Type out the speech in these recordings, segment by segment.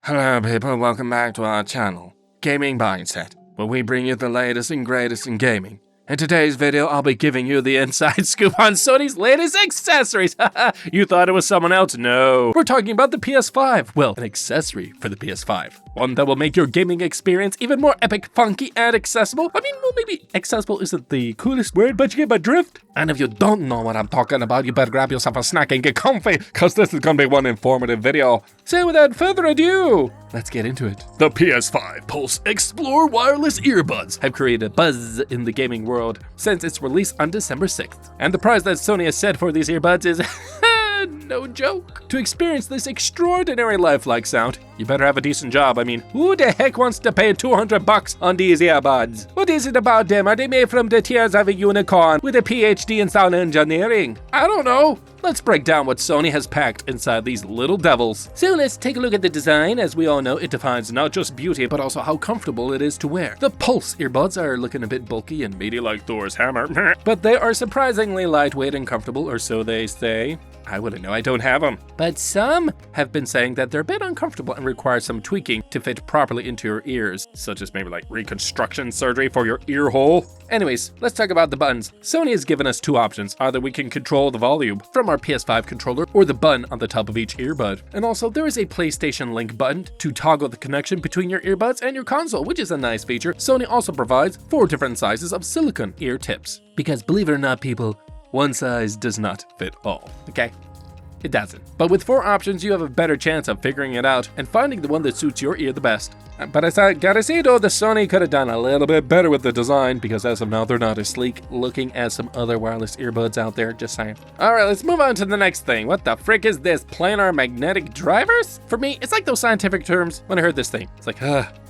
Hello people, welcome back to our channel, Gaming Mindset, where we bring you the latest and greatest in gaming. In today's video, I'll be giving you the inside scoop on Sony's latest accessories. You thought it was someone else? No. We're talking about the PS5. Well, an accessory for the PS5. One that will make your gaming experience even more epic, funky, and accessible. I mean, well, maybe accessible isn't the coolest word, but you get my drift. And if you don't know what I'm talking about, you better grab yourself a snack and get comfy, because this is going to be one informative video. So without further ado, let's get into it. The PS5 Pulse Explore Wireless Earbuds have created a buzz in the gaming world since its release on December 6th. And the price that Sony has set for these earbuds is no joke. To experience this extraordinary lifelike sound, you better have a decent job. I mean, who the heck wants to pay $200 on these earbuds? What is it about them? Are they made from the tears of a unicorn with a PhD in sound engineering? I don't know. Let's break down what Sony has packed inside these little devils. So let's take a look at the design. As we all know, it defines not just beauty, but also how comfortable it is to wear. The Pulse earbuds are looking a bit bulky and meaty like Thor's hammer, but they are surprisingly lightweight and comfortable, or so they say. I wouldn't know, I don't have them. But some have been saying that they're a bit uncomfortable and require some tweaking to fit properly into your ears, such as maybe like reconstruction surgery for your ear hole. Anyways, let's talk about the buttons. Sony has given us two options. Either we can control the volume from our PS5 controller or the button on the top of each earbud. And also there is a PlayStation Link button to toggle the connection between your earbuds and your console, which is a nice feature. Sony also provides 4 different sizes of silicone ear tips. Because believe it or not, people, one size does not fit all, okay? It doesn't. But with 4 options, you have a better chance of figuring it out and finding the one that suits your ear the best. But I gotta say though, the Sony could have done a little bit better with the design, because as of now, they're not as sleek looking as some other wireless earbuds out there, just saying. Alright, let's move on to the next thing. What the frick is this? Planar magnetic drivers? For me, it's like those scientific terms when I heard this thing. It's like,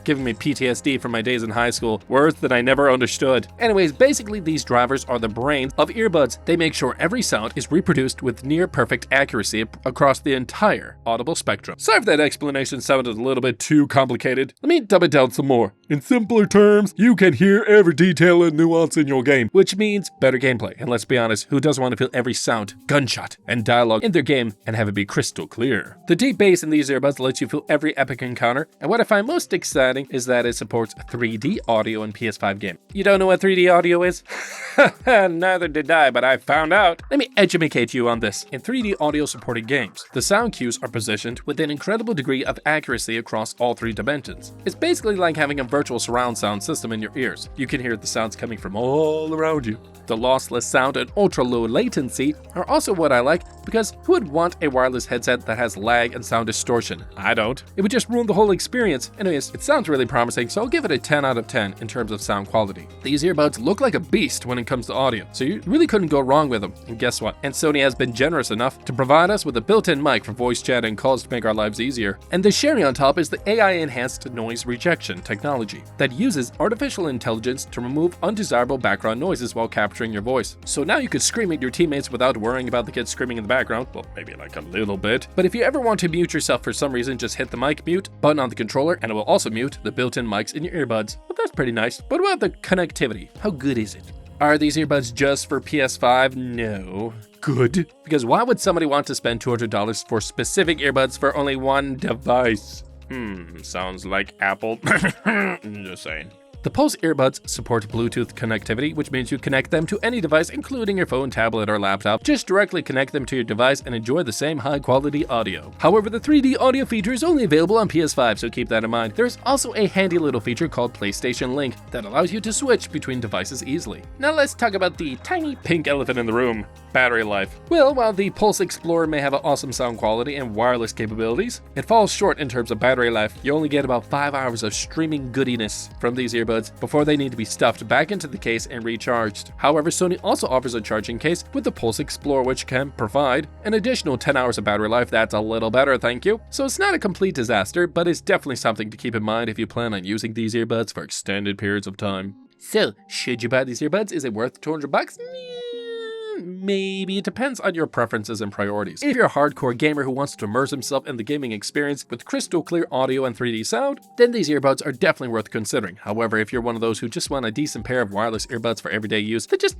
giving me PTSD from my days in high school, words that I never understood. Anyways, basically these drivers are the brains of earbuds. They make sure every sound is reproduced with near perfect accuracy across the entire audible spectrum. Sorry if that explanation sounded a little bit too complicated. Let me dumb it down some more. In simpler terms, you can hear every detail and nuance in your game, which means better gameplay. And let's be honest, who doesn't want to feel every sound, gunshot, and dialogue in their game and have it be crystal clear? The deep bass in these earbuds lets you feel every epic encounter, and what I find most exciting is that it supports 3D audio in PS5 game. You don't know what 3D audio is? Neither did I, but I found out. Let me educate you on this. In 3D audio supported games, the sound cues are positioned with an incredible degree of accuracy across all 3 dimensions. It's basically like having a virtual surround sound system in your ears. You can hear the sounds coming from all around you. The lossless sound and ultra low latency are also what I like, because who would want a wireless headset that has lag and sound distortion? I don't. It would just ruin the whole experience. Anyways, it sounds really promising, so I'll give it a 10 out of 10 in terms of sound quality. These earbuds look like a beast when it comes to audio, so you really couldn't go wrong with them. And guess what? And Sony has been generous enough to provide us with a built-in mic for voice chat and calls to make our lives easier. And the cherry on top is the AI-enhanced noise rejection technology that uses artificial intelligence to remove undesirable background noises while capturing your voice. So now you could scream at your teammates without worrying about the kids screaming in the background. Well, maybe like a little bit. But if you ever want to mute yourself for some reason, just hit the mic mute button on the controller and it will also mute the built-in mics in your earbuds. Well, that's pretty nice. But what about the connectivity? How good is it? Are these earbuds just for PS5? No. Good. Because why would somebody want to spend $200 for specific earbuds for only one device? Sounds like Apple. Just saying. The Pulse earbuds support Bluetooth connectivity, which means you connect them to any device, including your phone, tablet, or laptop. Just directly connect them to your device and enjoy the same high-quality audio. However, the 3D audio feature is only available on PS5, so keep that in mind. There's also a handy little feature called PlayStation Link that allows you to switch between devices easily. Now let's talk about the tiny pink elephant in the room, battery life. Well, while the Pulse Explorer may have an awesome sound quality and wireless capabilities, it falls short in terms of battery life. You only get about 5 hours of streaming goodiness from these earbuds before they need to be stuffed back into the case and recharged. However, Sony also offers a charging case with the Pulse Explorer, which can provide an additional 10 hours of battery life. That's a little better, thank you. So it's not a complete disaster, but it's definitely something to keep in mind if you plan on using these earbuds for extended periods of time. So, should you buy these earbuds? Is it worth $200? Maybe. It depends on your preferences and priorities. If you're a hardcore gamer who wants to immerse himself in the gaming experience with crystal clear audio and 3D sound, then these earbuds are definitely worth considering. However, if you're one of those who just want a decent pair of wireless earbuds for everyday use, then just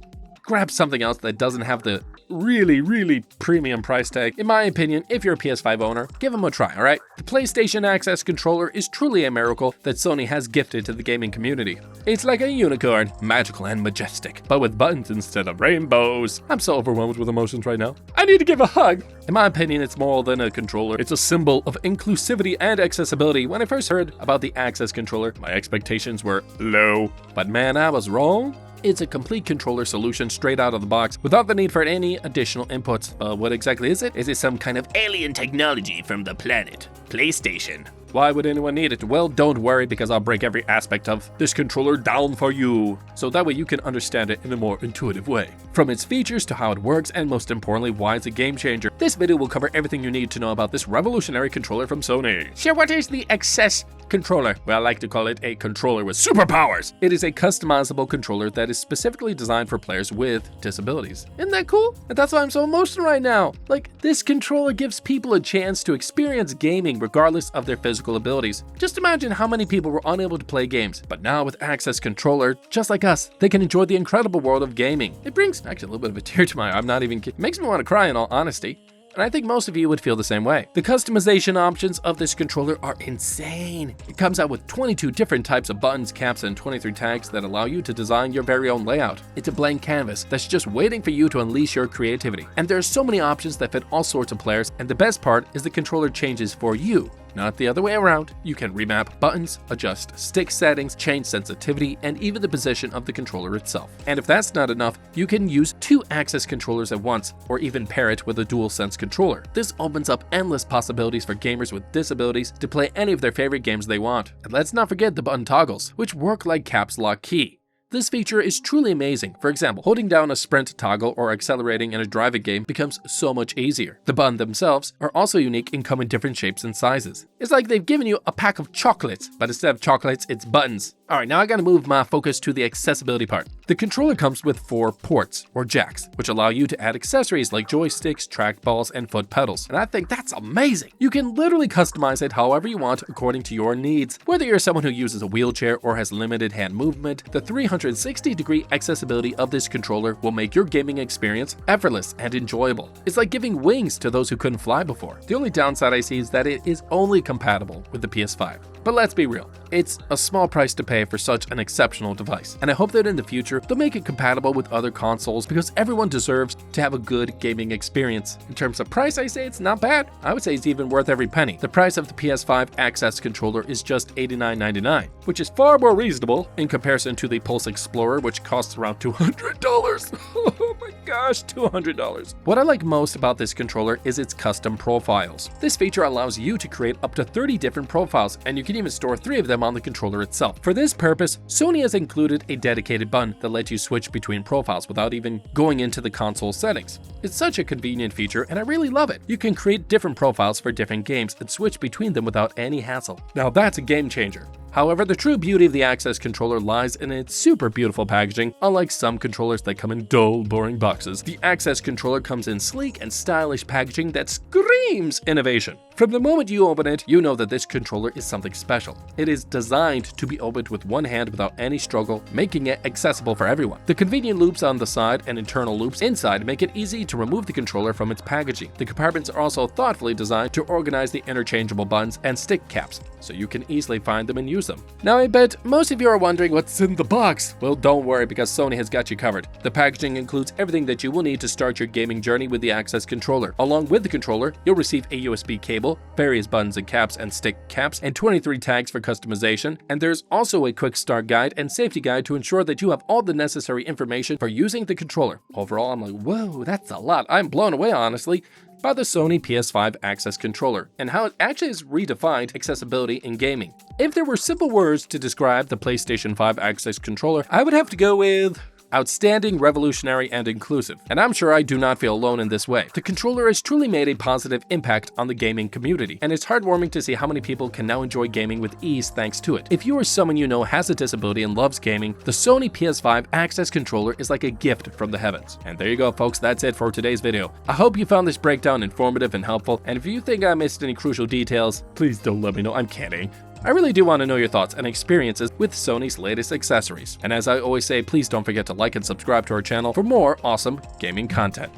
grab something else that doesn't have the really premium price tag. In my opinion, if you're a PS5 owner, give them a try, alright? The PlayStation Access Controller is truly a miracle that Sony has gifted to the gaming community. It's like a unicorn, magical and majestic, but with buttons instead of rainbows. I'm so overwhelmed with emotions right now. I need to give a hug! In my opinion, it's more than a controller. It's a symbol of inclusivity and accessibility. When I first heard about the Access Controller, my expectations were low. But man, I was wrong. It's a complete controller solution straight out of the box without the need for any additional inputs. What exactly is it? Is it some kind of alien technology from the planet PlayStation? Why would anyone need it? Well, don't worry, because I'll break every aspect of this controller down for you, so that way you can understand it in a more intuitive way. From its features to how it works, and most importantly, why it's a game changer. This video will cover everything you need to know about this revolutionary controller from Sony. So what is the Access Controller? Well, I like to call it a controller with superpowers. It is a customizable controller that is specifically designed for players with disabilities. Isn't that cool? And that's why I'm so emotional right now. Like, this controller gives people a chance to experience gaming regardless of their physical abilities. Just imagine how many people were unable to play games, but now with Access Controller, just like us, they can enjoy the incredible world of gaming. It brings actually a little bit of a tear to my eye. I'm not even kidding. It makes me want to cry in all honesty. And I think most of you would feel the same way. The customization options of this controller are insane. It comes out with 22 different types of buttons, caps, and 23 tags that allow you to design your very own layout. It's a blank canvas that's just waiting for you to unleash your creativity. And there are so many options that fit all sorts of players, and the best part is the controller changes for you. Not the other way around. You can remap buttons, adjust stick settings, change sensitivity, and even the position of the controller itself. And if that's not enough, you can use 2 Access controllers at once, or even pair it with a DualSense controller. This opens up endless possibilities for gamers with disabilities to play any of their favorite games they want. And let's not forget the button toggles, which work like caps lock key. This feature is truly amazing. For example, holding down a sprint toggle or accelerating in a driving game becomes so much easier. The buttons themselves are also unique and come in different shapes and sizes. It's like they've given you a pack of chocolates, but instead of chocolates, it's buttons. Alright, now I gotta move my focus to the accessibility part. The controller comes with 4 ports, or jacks, which allow you to add accessories like joysticks, trackballs, and foot pedals. And I think that's amazing! You can literally customize it however you want according to your needs. Whether you're someone who uses a wheelchair or has limited hand movement, the 360-degree accessibility of this controller will make your gaming experience effortless and enjoyable. It's like giving wings to those who couldn't fly before. The only downside I see is that it is only compatible with the PS5. But let's be real, it's a small price to pay for such an exceptional device, and I hope that in the future they'll make it compatible with other consoles because everyone deserves to have a good gaming experience. In terms of price, I say it's not bad. I would say it's even worth every penny. The price of the PS5 Access Controller is just $89.99, which is far more reasonable in comparison to the Pulse Explorer, which costs around $200. Oh my gosh, $200. What I like most about this controller is its custom profiles. This feature allows you to create up to 30 different profiles, and you can even store 3 of them on the controller itself. For this purpose, Sony has included a dedicated button that lets you switch between profiles without even going into the console settings. It's such a convenient feature, and I really love it. You can create different profiles for different games and switch between them without any hassle. Now that's a game changer. However, the true beauty of the Access Controller lies in its super beautiful packaging. Unlike some controllers that come in dull, boring boxes, the Access Controller comes in sleek and stylish packaging that screams innovation. From the moment you open it, you know that this controller is something special. It is designed to be opened with one hand without any struggle, making it accessible for everyone. The convenient loops on the side and internal loops inside make it easy to remove the controller from its packaging. The compartments are also thoughtfully designed to organize the interchangeable buttons and stick caps, so you can easily find them and use them. Now I bet most of you are wondering what's in the box. Well, don't worry, because Sony has got you covered. The packaging includes everything that you will need to start your gaming journey with the Access Controller. Along with the controller, you'll receive a USB cable, various buttons and caps and stick caps, and 23 tags for customization. And there's also a quick start guide and safety guide to ensure that you have all the necessary information for using the controller. Overall, I'm like, whoa, that's a lot. I'm blown away, honestly, by the Sony PS5 Access Controller and how it actually has redefined accessibility in gaming. If there were simple words to describe the PlayStation 5 Access Controller, I would have to go with outstanding, revolutionary, and inclusive. And I'm sure I do not feel alone in this way. The controller has truly made a positive impact on the gaming community, and it's heartwarming to see how many people can now enjoy gaming with ease thanks to it. If you or someone you know has a disability and loves gaming, the Sony PS5 Access Controller is like a gift from the heavens. And there you go, folks, that's it for today's video. I hope you found this breakdown informative and helpful, and if you think I missed any crucial details, please don't let me know. I'm kidding. I really do want to know your thoughts and experiences with Sony's latest accessories. And as I always say, please don't forget to like and subscribe to our channel for more awesome gaming content.